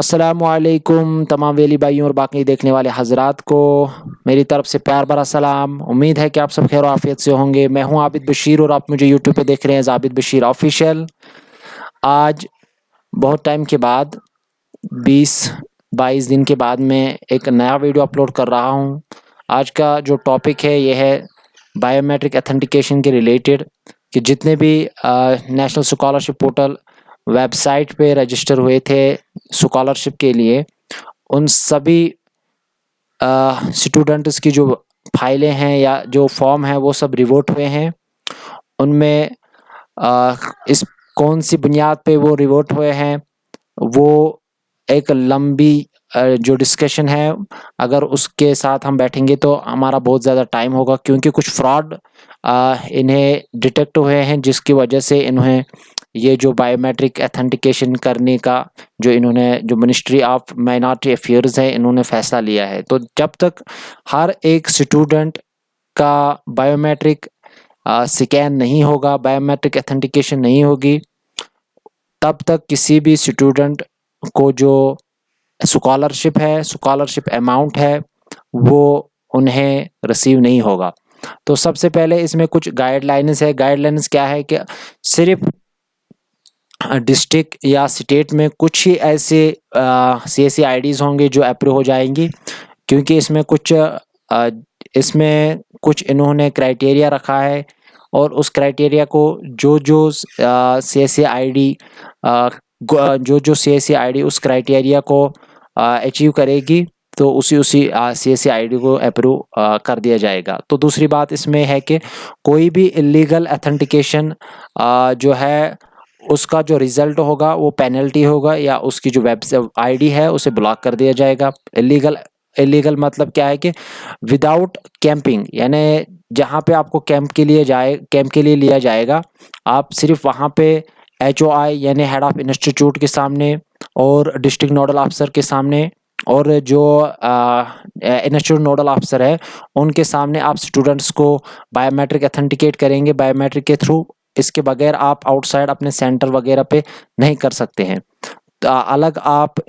अस्सलामुअलैकुम तमाम वेली भाइयों और बाकी देखने वाले हजरात को मेरी तरफ से प्यार भरा सलाम। उम्मीद है कि आप सब खैर आफियत से होंगे। मैं हूं आबिद बशीर और आप मुझे यूट्यूब पे देख रहे हैं आबिद बशीर ऑफिशियल। आज बहुत टाइम के बाद 20-22 दिन के बाद मैं एक नया वीडियो अपलोड कर रहा हूं। आज का जो टॉपिक है यह है बायोमेट्रिक अथेंटिकेशन के रिलेटेड कि जितने भी नेशनल स्कॉलरशिप पोर्टल वेबसाइट पे रजिस्टर हुए थे स्कॉलरशिप के लिए, उन सभी स्टूडेंट्स की जो फाइलें हैं या जो फॉर्म है वो सब रिवोट हुए हैं। उनमें इस कौन सी बुनियाद पे वो रिवोट हुए हैं वो एक लंबी जो डिस्कशन है, अगर उसके साथ हम बैठेंगे तो हमारा बहुत ज़्यादा टाइम होगा, क्योंकि कुछ फ्रॉड इन्हें डिटेक्ट हुए हैं जिसकी वजह से इन्हें ये जो बायोमेट्रिक अथेंटिकेशन करने का जो मिनिस्ट्री ऑफ माइनॉरिटी अफेयर्स है इन्होंने फ़ैसला लिया है। तो जब तक हर एक स्टूडेंट का बायोमेट्रिक स्कैन नहीं होगा, बायोमेट्रिक अथेंटिकेशन नहीं होगी, तब तक किसी भी स्टूडेंट को जो स्कॉलरशिप है, स्कॉलरशिप अमाउंट है, वो उन्हें रिसीव नहीं होगा। तो सबसे पहले इसमें कुछ गाइडलाइंस है। गाइडलाइंस क्या है कि सिर्फ डिस्ट्रिक्ट या स्टेट में कुछ ही ऐसे CSC IDs होंगे जो अप्रूव हो जाएंगी, क्योंकि इसमें कुछ इन्होंने क्राइटेरिया रखा है और उस क्राइटेरिया को जो CSC ID जो CSC ID उस क्राइटेरिया को अचीव करेगी तो उसी CSC ID को अप्रूव कर दिया जाएगा। तो दूसरी बात इसमें है कि कोई भी इलीगल अथेंटिकेशन जो है उसका जो रिज़ल्ट होगा वो पेनल्टी होगा या उसकी जो वेबसाइट ID है उसे ब्लॉक कर दिया जाएगा। इलीगल मतलब क्या है कि विदाउट कैंपिंग, यानी जहाँ पे आपको कैंप के लिए लिया जाएगा, आप सिर्फ वहाँ पे HOI यानी हेड ऑफ इंस्टीट्यूट के सामने और डिस्ट्रिक्ट नोडल ऑफिसर के सामने और जो इंस्टीट्यूट नोडल ऑफिसर है उनके सामने आप स्टूडेंट्स को बायोमेट्रिक अथेंटिकेट करेंगे बायोमेट्रिक के थ्रू। इसके बगैर आप आउटसाइड अपने सेंटर वगैरह पे नहीं कर सकते हैं। अलग आप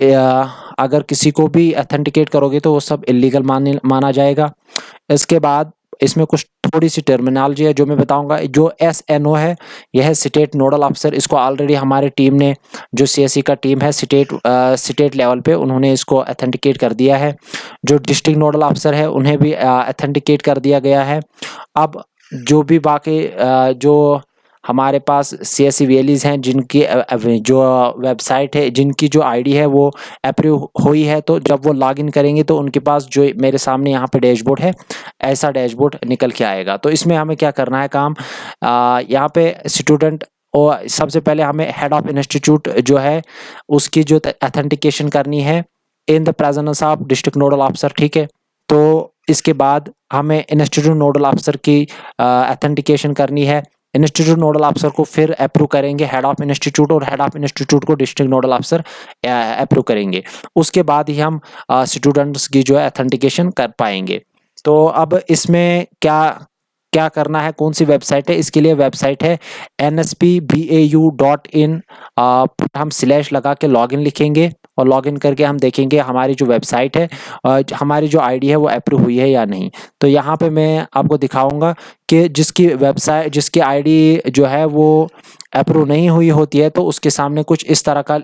अगर किसी को भी अथेंटिकेट करोगे तो वो सब इलीगल माना जाएगा। इसके बाद इसमें कुछ थोड़ी सी टर्मिनोलॉजी है जो मैं बताऊंगा। जो SNO है यह है स्टेट नोडल ऑफिसर। इसको ऑलरेडी हमारी टीम ने, जो CSC का टीम है स्टेट लेवल पे, उन्होंने इसको अथेंटिकेट कर दिया है। जो डिस्ट्रिक्ट नोडल ऑफिसर है उन्हें भी अथेंटिकेट कर दिया गया है। अब जो भी बाकी जो हमारे पास CSC वैलीज हैं जिनकी जो वेबसाइट है, जिनकी जो ID है वो अप्रूव हुई है, तो जब वो लॉगिन करेंगे तो उनके पास जो मेरे सामने यहाँ पे डैशबोर्ड है, ऐसा डैशबोर्ड निकल के आएगा। तो इसमें हमें क्या करना है काम, यहाँ पे स्टूडेंट और सबसे पहले हमें हेड ऑफ इंस्टीट्यूट जो है उसकी जो अथेंटिकेशन करनी है in the presence of district nodal officer, ठीक है। तो इसके बाद हमें इंस्टीट्यूट नोडल ऑफिसर की अथेंटिकेशन करनी है। इंस्टीट्यूट नोडल ऑफिसर को फिर अप्रूव करेंगे हेड ऑफ इंस्टीट्यूट और हेड ऑफ इंस्टीट्यूट को डिस्ट्रिक्ट नोडल ऑफिसर अप्रूव करेंगे। उसके बाद ही हम स्टूडेंट्स की जो है अथेंटिकेशन कर पाएंगे। तो अब इसमें क्या करना है, कौन सी वेबसाइट है, इसके लिए वेबसाइट है nspbau.in। हम स्लैश लगा के लॉगिन लिखेंगे और लॉगिन करके हम देखेंगे हमारी जो वेबसाइट है हमारी जो ID है वो अप्रूव हुई है या नहीं। तो यहाँ पे मैं आपको दिखाऊंगा कि जिसकी ID जो है वो अप्रूव नहीं हुई होती है तो उसके सामने कुछ इस तरह का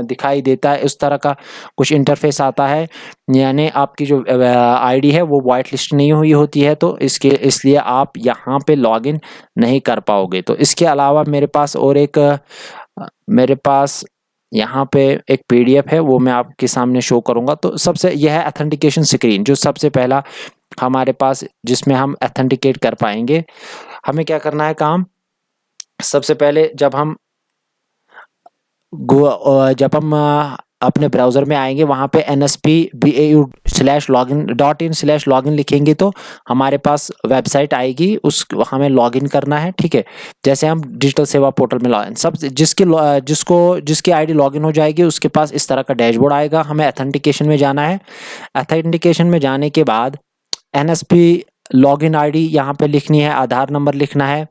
दिखाई देता है, इस तरह का कुछ इंटरफेस आता है, यानी आपकी जो ID है वो वाइट लिस्ट नहीं हुई होती है, तो इसलिए आप यहाँ पे लॉगिन नहीं कर पाओगे। तो इसके अलावा मेरे पास यहाँ पे एक PDF है, वो मैं आपके सामने शो करूँगा। तो सबसे यह है अथेंटिकेशन स्क्रीन, जो सबसे पहला हमारे पास जिसमें हम अथेंटिकेट कर पाएंगे। हमें क्या करना है काम, सबसे पहले जब हम अपने ब्राउज़र में आएंगे वहाँ पे nspbau/login.in/login लिखेंगे तो हमारे पास वेबसाइट आएगी, हमें लॉगिन करना है, ठीक है। जैसे हम डिजिटल सेवा पोर्टल में लॉगिन, सब जिसकी ID लॉगिन हो जाएगी उसके पास इस तरह का डैशबोर्ड आएगा। हमें अथेंटिकेशन में जाना है। अथेंटिकेशन में जाने के बाद NSP लॉगिन ID यहाँ पे लिखनी है, आधार नंबर लिखना है,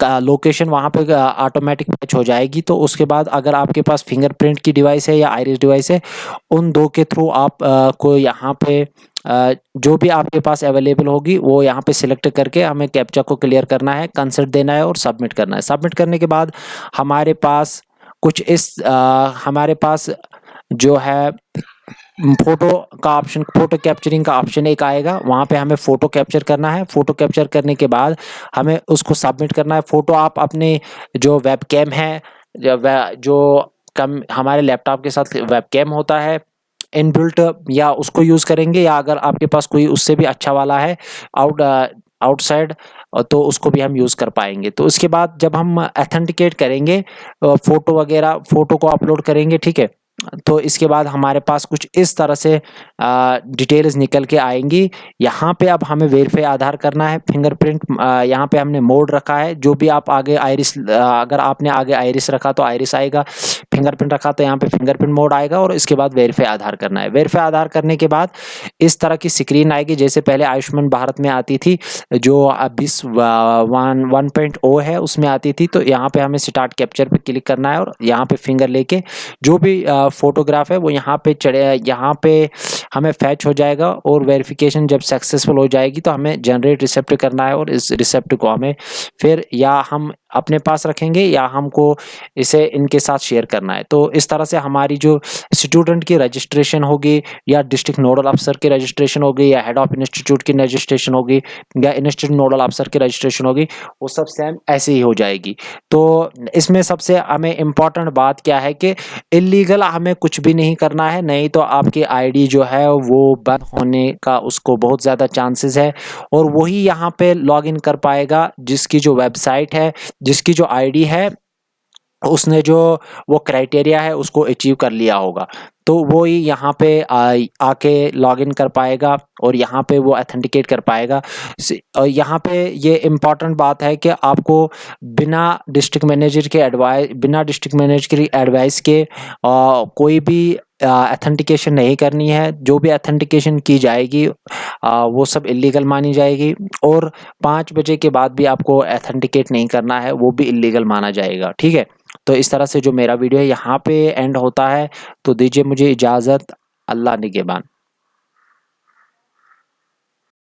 लोकेशन वहाँ पे ऑटोमेटिक मैच हो जाएगी। तो उसके बाद अगर आपके पास फिंगरप्रिंट की डिवाइस है या आइरिस डिवाइस है, उन दो के थ्रू आप को यहाँ पे जो भी आपके पास अवेलेबल होगी वो यहाँ पे सिलेक्ट करके हमें कैप्चा को क्लियर करना है, कंसर्ट देना है और सबमिट करना है। सबमिट करने के बाद हमारे पास कुछ हमारे पास जो है फोटो का ऑप्शन, फोटो कैप्चरिंग का ऑप्शन एक आएगा, वहाँ पे हमें फोटो कैप्चर करना है। फोटो कैप्चर करने के बाद हमें उसको सबमिट करना है। फोटो आप अपने जो वेबकैम है, जो कम हमारे लैपटॉप के साथ वेबकैम होता है इनबिल्ट, या उसको यूज़ करेंगे, या अगर आपके पास कोई उससे भी अच्छा वाला है आउटसाइड, तो उसको भी हम यूज़ कर पाएंगे। तो उसके बाद जब हम ऑथेंटिकेट करेंगे, फोटो वगैरह, फोटो को अपलोड करेंगे, ठीक है, तो इसके बाद हमारे पास कुछ इस तरह से डिटेल्स निकल के आएंगी। यहाँ पे अब हमें वेरीफाई आधार करना है, फिंगरप्रिंट यहाँ पे हमने मोड रखा है, जो भी आप आगे आइरिस, अगर आपने आगे आइरिस रखा तो आइरिस आएगा, फिंगरप्रिंट रखा तो यहाँ पे फिंगरप्रिंट मोड आएगा, और इसके बाद वेरीफाई आधार करना है। वेरीफाई आधार करने के बाद इस तरह की स्क्रीन आएगी, जैसे पहले आयुष्मान भारत में आती थी, जो 1.0 है उसमें आती थी। तो यहाँ पे हमें स्टार्ट कैप्चर पे क्लिक करना है, और यहाँ पे फिंगर लेके जो भी फोटोग्राफ है वो यहाँ पे यहाँ पे हमें फैच हो जाएगा, और वेरिफिकेशन जब सक्सेसफुल हो जाएगी तो हमें जनरेट रिसेप्ट करना है, और इस रिसेप्ट को हमें फिर या हम अपने पास रखेंगे या हमको इसे इनके साथ शेयर करना है। तो इस तरह से हमारी जो स्टूडेंट की रजिस्ट्रेशन होगी, या डिस्ट्रिक्ट नोडल अफसर की रजिस्ट्रेशन होगी, या हेड ऑफ इंस्टीट्यूट की रजिस्ट्रेशन होगी, या इंस्टीट्यूट नोडल अफसर की रजिस्ट्रेशन होगी, वो सब सेम ऐसे ही हो जाएगी। तो इसमें सबसे हमें इम्पॉर्टेंट बात क्या है कि इलीगल हमें कुछ भी नहीं करना है, नहीं तो आपकी आईडी जो है वो बंद होने का उसको बहुत ज़्यादा चांसेस है, और वही यहाँ पे लॉगिन कर पाएगा जिसकी जो वेबसाइट है, जिसकी जो आईडी है, उसने जो वो क्राइटेरिया है उसको अचीव कर लिया होगा। तो वो ही यहाँ पे आके लॉगिन कर पाएगा, और यहाँ पे वो ऑथेंटिकेट कर पाएगा। और यहाँ पे ये इम्पॉर्टेंट बात है कि आपको बिना डिस्ट्रिक्ट मैनेजर की एडवाइस के कोई भी ऑथेंटिकेशन नहीं करनी है। जो भी ऑथेंटिकेशन की जाएगी वो सब इलीगल मानी जाएगी, और 5 बजे के बाद भी आपको ऑथेंटिकेट नहीं करना है, वो भी इलीगल माना जाएगा। ठीक है, तो इस तरह से जो मेरा वीडियो है यहाँ पे एंड होता है। तो दीजिए मुझे इजाज़त। अल्लाह निगहबान।